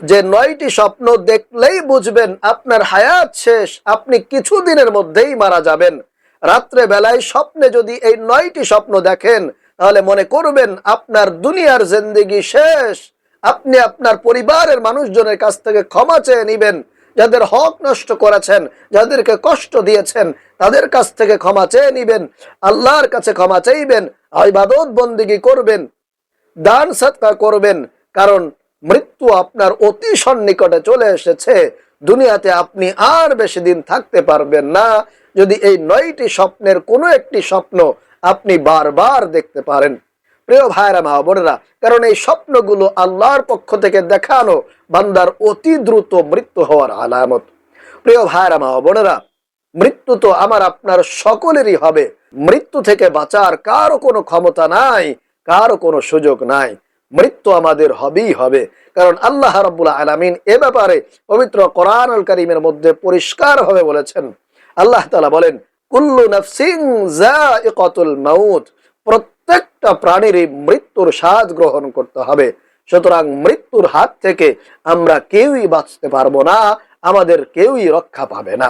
যে 9টি স্বপ্ন দেখলেই বুঝবেন আপনার হায়াত শেষ, আপনি কিছুদিনের মধ্যেই মারা যাবেন। রাত্রে বেলায় স্বপ্নে যদি এই 9টি স্বপ্ন দেখেন তাহলে মনে করবেন আপনার দুনিয়ার জিন্দেগি শেষ। আপনি আপনার পরিবারের মানুষজনের কাছ থেকে ক্ষমা চেয়ে নেবেন, যাদের হক নষ্ট করেছেন, যাদেরকে কষ্ট দিয়েছেন তাদের কাছ থেকে ক্ষমা চেয়ে নেবেন, আল্লাহর কাছে ক্ষমা চাইবেন, ইবাদত বন্দেগী করবেন, দান সদকা করবেন, কারণ মৃত্যু আপনার অতি সন্নিকটে চলে এসেছে। দুনিয়াতে আপনি আর বেশি দিন থাকতে পারবেন না যদি এই 9টি স্বপ্নের কোনো একটি স্বপ্ন আপনি বারবার দেখতে পারেন। প্রিয় ভাইরা মা বোনেরা, কারণ এই স্বপ্নগুলো আল্লাহর পক্ষ থেকে দেখানো বান্দার অতি দ্রুত মৃত্যু হওয়ার আলামত। প্রিয় ভাইরা মা বোনেরা, মৃত্যু তো আমার আপনার সকলেরই হবে। মৃত্যু থেকে বাঁচার কারো কোনো ক্ষমতা নাই, কারো কোনো সুযোগ নাই। মৃত্যু আমাদের হবেই হবে, কারণ আল্লাহ রাব্বুল আলামিন এ ব্যাপারে পবিত্র কোরআনুল কারীমের মধ্যে পরিষ্কারভাবে বলেছেন। আল্লাহ তাআলা বলেন, কুল্লু নাফসিন যায়িকাতুল মাউত, প্রত্যেকটা প্রাণীরই মৃত্যুর স্বাদ গ্রহণ করতে হবে। সুতরাং মৃত্যুর হাত থেকে আমরা কেউই বাঁচতে পারবো না, আমাদের কেউই রক্ষা পাবে না।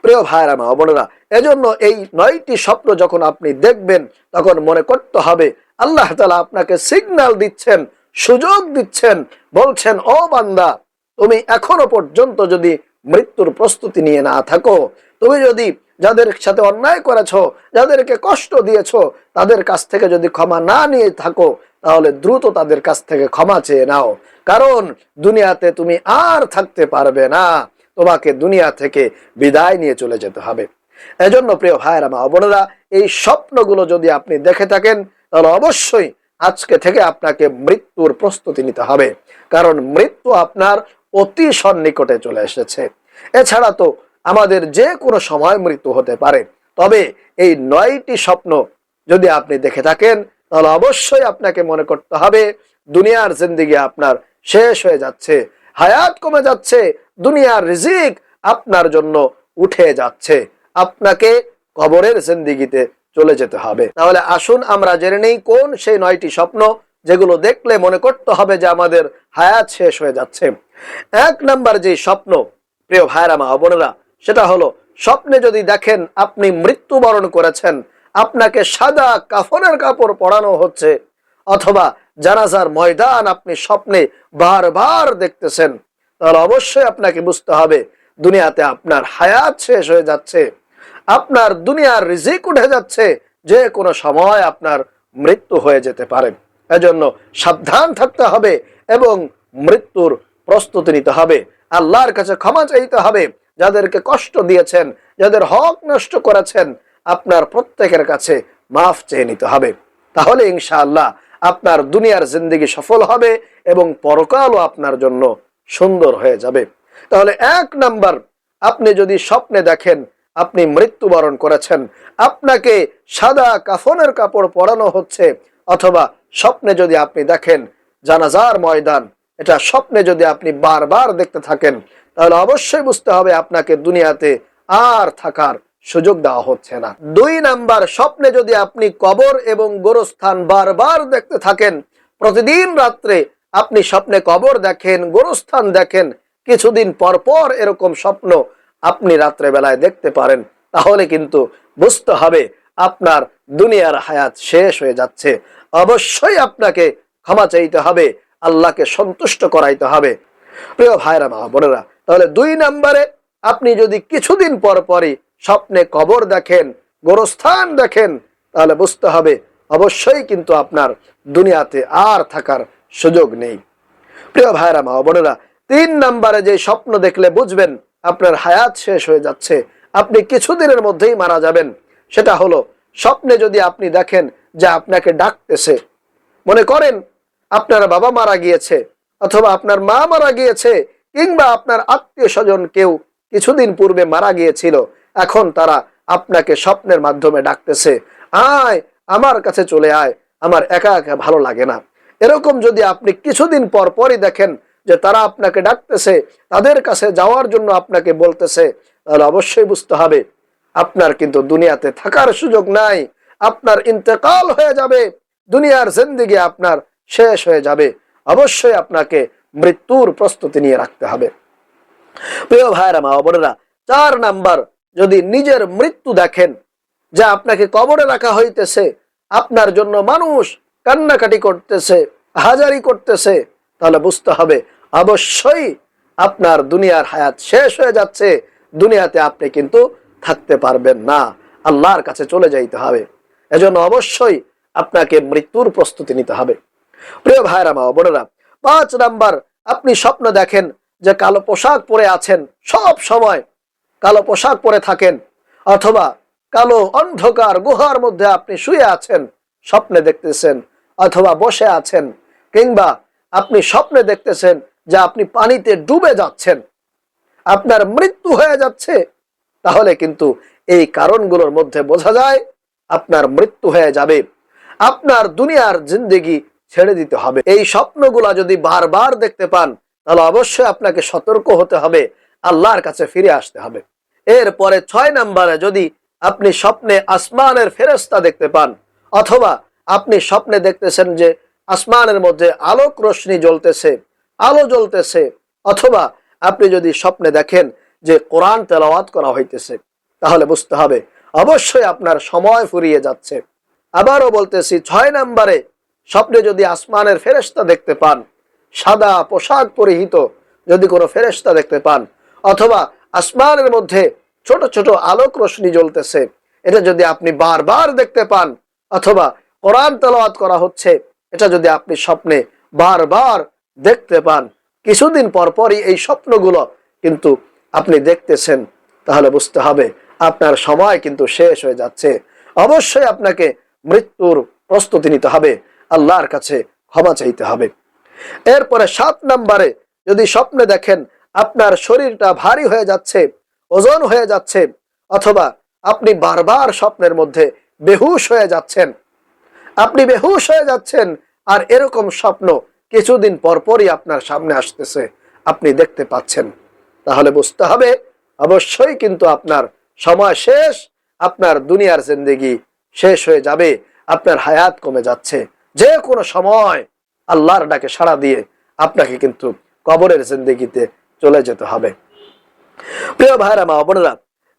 প্রিয় ভাইরা মা বোনেরা, এজন্য এই 9টি স্বপ্ন যখন আপনি দেখবেন তখন মনে করতে হবে আল্লাহ তাআলা আপনাকে সিগন্যাল দিচ্ছেন, সুযোগ দিচ্ছেন, বলছেন, ও বান্দা, তুমি এখনো পর্যন্ত যদি মৃত্যুর প্রস্তুতি নিয়ে না থাকো, তুমি যদি যাদের সাথে অন্যায় করেছো, যাদেরকে কষ্ট দিয়েছো, তাদের কাছ থেকে যদি ক্ষমা না নিয়ে থাকো, তাহলে দ্রুত তাদের কাছ থেকে ক্ষমা চেয়ে নাও, কারণ দুনিয়াতে তুমি আর থাকতে পারবে না, তোমাকে দুনিয়া থেকে বিদায় নিয়ে চলে যেতে হবে। এজন্য প্রিয় ভাইরা মা বোনেরা, এই স্বপ্নগুলো যদি আপনি দেখে থাকেন তাহলে অবশ্যই আজকে থেকে আপনাকে মৃত্যুর প্রস্তুতি নিতে হবে, কারণ মৃত্যু আপনার অতি সন্নিকটে চলে এসেছে। এছাড়া তো আমাদের যে কোনো সময় মৃত্যু হতে পারে, তবে এই 9টি স্বপ্ন যদি আপনি দেখে থাকেন তাহলে অবশ্যই আপনাকে মনে করতে হবে দুনিয়ার জিন্দেগি আপনার শেষ হয়ে যাচ্ছে, হায়াত কমে যাচ্ছে, দুনিয়ার রিজিক আপনার জন্য উঠে যাচ্ছে, আপনাকে কবরের জিন্দেগিতে চলে যেতে হবে। তাহলে আসুন আমরা জেনে নেই কোন সেই 9টি স্বপ্ন যেগুলো দেখলে মনে করতে হবে যে আমাদের হায়াত শেষ হয়ে যাচ্ছে। 1 নাম্বার যে স্বপ্ন প্রিয় ভাইরা মা বোনেরা, সেটা হলো স্বপ্নে যদি দেখেন আপনি মৃত্যুবরণ করেছেন, আপনাকে সাদা কাফনের কাপড় পরানো হচ্ছে, অথবা জানাজার ময়দান আপনি স্বপ্নে বারবার দেখতেছেন, তাহলে অবশ্যই আপনাকে বুঝতে হবে দুনিয়াতে আপনার হায়াত শেষ হয়ে যাচ্ছে, আপনার দুনিয়ার রিজিক উঠে যাচ্ছে, যে কোনো সময় আপনার মৃত্যু হয়ে যেতে পারে। এজন্য সাবধান থাকতে হবে এবং মৃত্যুর প্রস্তুতি নিতে হবে, আল্লাহর কাছে ক্ষমা চাইতে হবে। যাদেরকে কষ্ট দিয়েছেন, যাদের হক নষ্ট করেছেন, আপনার প্রত্যেকের কাছে মাফ চেয়ে নিতে হবে। তাহলে ইনশাআল্লাহ আপনার দুনিয়ার জিন্দেগি সফল হবে এবং পরকালও আপনার জন্য সুন্দর হয়ে যাবে। তাহলে 1 নাম্বার, আপনি যদি স্বপ্নে দেখেন আপনি মৃত্যুবরণ করেছেন, আপনাকে সাদা কাফনের কাপড় পরানো হচ্ছে, অথবা স্বপ্নে যদি আপনি দেখেন জানাজার ময়দান, এটা স্বপ্নে যদি আপনি বারবার দেখতে থাকেন তাহলে অবশ্যই বুঝতে হবে আপনাকে দুনিয়াতে আর থাকার সুযোগ দেওয়া হচ্ছে না। 2 নাম্বার, স্বপ্নে যদি আপনি কবর এবং গোরস্থান বারবার দেখতে থাকেন, প্রতিদিন রাত্রে আপনি স্বপ্নে কবর দেখেন, গোরস্থান দেখেন, কিছুদিন পর পর এরকম স্বপ্ন আপনি রাত্রে বেলায় দেখতে পারেন, তাহলে কিন্তু বুঝতে হবে আপনার দুনিয়ার হায়াত শেষ হয়ে যাচ্ছে। অবশ্যই আপনাকে ক্ষমা চাইতে হবে, আল্লাহকে সন্তুষ্ট করাইতে হবে। প্রিয় ভাইরা মা বোনেরা, তাহলে 2 নাম্বারে, আপনি যদি কিছুদিন পর পরই স্বপ্নে কবর দেখেন, গোরস্থান দেখেন, তাহলে বুঝতে হবে অবশ্যই কিন্তু আপনার দুনিয়াতে আর থাকার সুযোগ নেই। প্রিয় ভাইরা মা বোনেরা, 3 নাম্বারে যে স্বপ্ন দেখলে বুঝবেন আপনার হায়াত শেষ হয়ে যাচ্ছে, আপনি কিছুদিনের মধ্যেই মারা যাবেন, সেটা হলো স্বপ্নে যদি আপনি দেখেন যে আপনাকে ডাকতেছে, মনে করেন আপনার বাবা মারা গিয়েছে, অথবা আপনার মা মারা গিয়েছে, কিংবা আপনার আত্মীয় স্বজন কেউ কিছুদিন পূর্বে মারা গিয়েছিল, এখন তারা আপনাকে স্বপ্নের মাধ্যমে ডাকতেছে, আয় আমার কাছে চলে আয়, আমার একা একা ভালো লাগে না। এরকম যদি আপনি কিছুদিন পর পরই দেখেন যে তারা আপনাকে ডাকতেছে, তাদের কাছে যাওয়ার জন্য আপনাকে বলতেছে, তাহলে অবশ্যই বুঝতে হবে আপনার কিন্তু দুনিয়াতে থাকার সুযোগ নাই, আপনার ইন্তেকাল হয়ে যাবে, দুনিয়ার জিন্দেগি আপনার শেষ হয়ে যাবে। অবশ্যই আপনাকে মৃত্যুর প্রস্তুতি নিয়ে রাখতে হবে। প্রিয় ভাইরা মা বোনেরা, 4 নাম্বার, যদি নিজের মৃত্যু দেখেন যে আপনাকে কবরে রাখা হইতেছে, আপনার জন্য মানুষ কান্নাকাটি করতেছে, হাজারি করতেছে, তাহলে বুঝতে হবে অবশ্যই আপনার দুনিয়ার হায়াত শেষ হয়ে যাচ্ছে, দুনিয়াতে আপনি কিন্তু থাকতে পারবেন না, আল্লাহর কাছে চলে যাইতে হবে। এজন্য অবশ্যই আপনাকে মৃত্যুর প্রস্তুতি নিতে হবে। প্রিয় ভাইরা মা বোনেরা, 5 নাম্বার, আপনি স্বপ্ন দেখেন যে কালো পোশাক পরে আছেন, সব সময় কালো পোশাক পরে থাকেন, অথবা কালো অন্ধকার গুহার মধ্যে আপনি শুয়ে আছেন, স্বপ্নে দেখতেছেন, অথবা বসে আছেন, কিংবা আপনি স্বপ্নে দেখতেছেন যে আপনি পানিতে ডুবে যাচ্ছেন, আপনার মৃত্যু হয়ে যাচ্ছে, তাহলে কিন্তু এই কারণগুলোর মধ্যে বোঝা যায় আপনার মৃত্যু হয়ে যাবে, আপনার দুনিয়ার জিন্দেগি ছেড়ে দিতে হবে। এই স্বপ্নগুলা যদি বারবার দেখতে পান, তাহলে অবশ্যই আপনাকে সতর্ক হতে হবে, আল্লাহর কাছে ফিরে আসতে হবে। এরপরে 6 নম্বরে, যদি আপনি স্বপ্নে আসমানের ফেরেশতা দেখতে পান, অথবা আপনি স্বপ্নে দেখতেছেন যে আসমানের মধ্যে আলোক রশ্মি জ্বলতেছে, আলো জ্বলতেছে, অথবা আপনি যদি স্বপ্নে দেখেন যে কোরআন তেলাওয়াত করা হইতেছে, তাহলে বুঝতে হবে অবশ্যই আপনার সময় ফুরিয়ে যাচ্ছে। আবারও বলতেছি, 6 নম্বরে, স্বপ্নে যদি আসমানের ফেরেশতা দেখতে পান, সাদা পোশাক পরিহিত যদি কোনো ফেরেশতা দেখতে পান, অথবা আসমানের মধ্যে ছোট ছোট আলোক রশ্মি জ্বলতেছে, এটা যদি আপনি বারবার দেখতে পান, অথবা কোরআন তেলাওয়াত করা হচ্ছে, এটা যদি আপনি স্বপ্নে বারবার দেখতে পান, কিছুদিন পর পরই এই স্বপ্নগুলো কিন্তু আপনি দেখতেছেন, তাহলে বুঝতে হবে আপনার সময় কিন্তু শেষ হয়ে যাচ্ছে, অবশ্যই আপনাকে মৃত্যুর প্রস্তুতি নিতে হবে, আল্লাহর কাছে ক্ষমা চাইতে হবে। এরপরে 7 নম্বরে, যদি স্বপ্নে দেখেন আপনার শরীরটা ভারী হয়ে যাচ্ছে, ওজন হয়ে যাচ্ছে, অথবা আপনি বারবার স্বপ্নের মধ্যে বেহুশ হয়ে যাচ্ছেন, আপনি বেহুশ হয়ে যাচ্ছেন, আর এরকম স্বপ্ন কিছুদিন পরপরই আপনার সামনে আসতেছে, আপনি দেখতে পাচ্ছেন, তাহলে বুঝতে হবে অবশ্যই কিন্তু আপনার সময় শেষ, আপনার দুনিয়ার জিন্দেগি শেষ হয়ে যাবে, আপনার হায়াত কমে যাচ্ছে। যে কোনো সময় আল্লাহর ডাকে সাড়া দিয়ে আপনাকে কিন্তু কবরের জিন্দেগিতে চলে যেতে হবে। প্রিয় ভাইরা মা বোনেরা,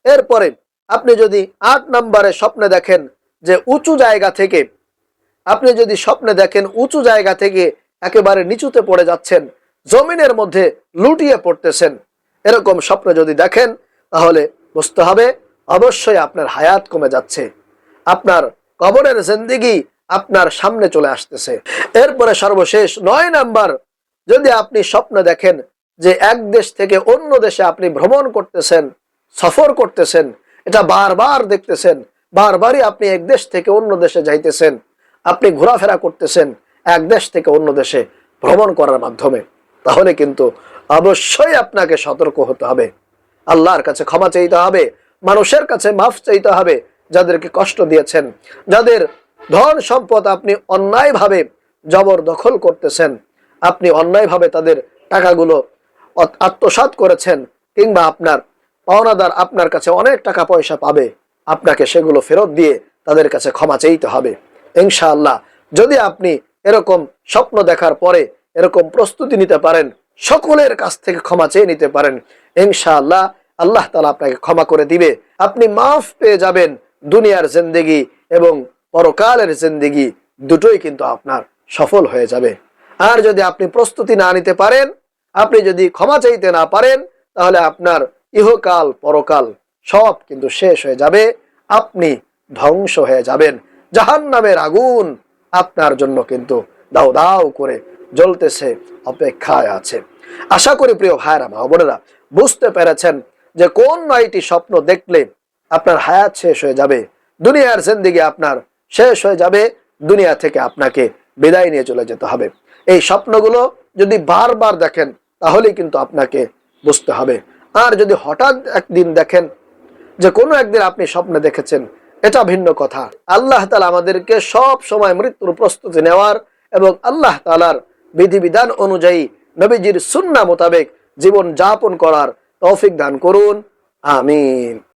এরপরে আপনি যদি 8 নম্বরে স্বপ্নে দেখেন যে উঁচু জায়গা থেকে, আপনি যদি স্বপ্নে দেখেন উঁচু জায়গা থেকে একেবারে নিচুতে পড়ে যাচ্ছেন, জমিনের মধ্যে লুটিয়ে পড়তেছেন, এরকম স্বপ্ন যদি দেখেন, তাহলে বুঝতে হবে অবশ্যই আপনার হায়াত কমে যাচ্ছে, আপনার কবরের জিন্দেগি আপনার সামনে চলে আসতেছে। এরপরে সর্বশেষ 9 নাম্বার, যদি আপনি স্বপ্ন দেখেন যে এক দেশ থেকে অন্য দেশে আপনি ভ্রমণ করতেছেন, সফর করতেছেন, এটা বারবার দেখতেছেন, বারবারই আপনি এক দেশ থেকে অন্য দেশে যাইতেছেন, আপনি ঘোরাফেরা করতেছেন এক দেশ থেকে অন্য দেশে ভ্রমণ করার মাধ্যমে, তাহলে কিন্তু অবশ্যই আপনাকে সতর্ক হতে হবে, আল্লাহর কাছে ক্ষমা চাইতে হবে, মানুষের কাছে মাফ চাইতে হবে, যাদেরকে কষ্ট দিয়েছেন, যাদের ধন সম্পদ আপনি অন্যায়ভাবে জবরদখল করতেছেন, আপনি অন্যায়ভাবে তাদের টাকাগুলো আত্মসাৎ করেছেন, কিংবা আপনার পাওনাদার আপনার কাছে অনেক টাকা পয়সা পাবে, আপনাকে সেগুলো ফেরত দিয়ে তাদের কাছে ক্ষমা চাইতে হবে। ইনশাআল্লাহ যদি আপনি এরকম স্বপ্ন দেখার পরে এরকম প্রস্তুতি নিতে পারেন, সকলের কাছ থেকে ক্ষমা চেয়ে নিতে পারেন, ইনশাআল্লাহ আল্লাহ তাআলা আপনাকে ক্ষমা করে দিবে, আপনি মাফ পেয়ে যাবেন, দুনিয়ার জিন্দেগি এবং পরকালের জিন্দেগি দুটোই কিন্তু আপনার সফল হয়ে যাবে। আর যদি আপনি প্রস্তুতি না নিতে পারেন, আপনি যদি ক্ষমা চাইতে না পারেন, তাহলে আপনার ইহকাল পরকাল সব কিন্তু শেষ হয়ে যাবে, আপনি ধ্বংস হয়ে যাবেন, জাহান্নামের আগুন আপনার জন্য কিন্তু দাও দাও করে জ্বলতেছে, অপেক্ষায় আছে। আশা করি প্রিয় ভাইরা মা বোনেরা বুঝতে পেরেছেন যে কোন 9টি স্বপ্ন দেখলে আপনার হায়াত শেষ হয়ে যাবে, দুনিয়ার জিন্দেগি আপনার শেষ হয়ে যাবে, দুনিয়া থেকে আপনাকে বিদায় নিয়ে চলে যেতে হবে। এই স্বপ্নগুলো যদি বারবার দেখেন, তাহলে কিন্তু আপনাকে বুঝতে হবে। আর যদি হঠাৎ একদিন দেখেন যে কোনো একদিন আপনি স্বপ্নে দেখেছেন, এটা ভিন্ন কথা। আল্লাহ তাআলা আমাদেরকে সব সময় মৃত্যুর প্রস্তুতি নেওয়ার এবং আল্লাহ তাআলার বিধিবিধান অনুযায়ী নবীজির সুন্নাহ মোতাবেক জীবন যাপন করার তৌফিক দান করুন, আমিন।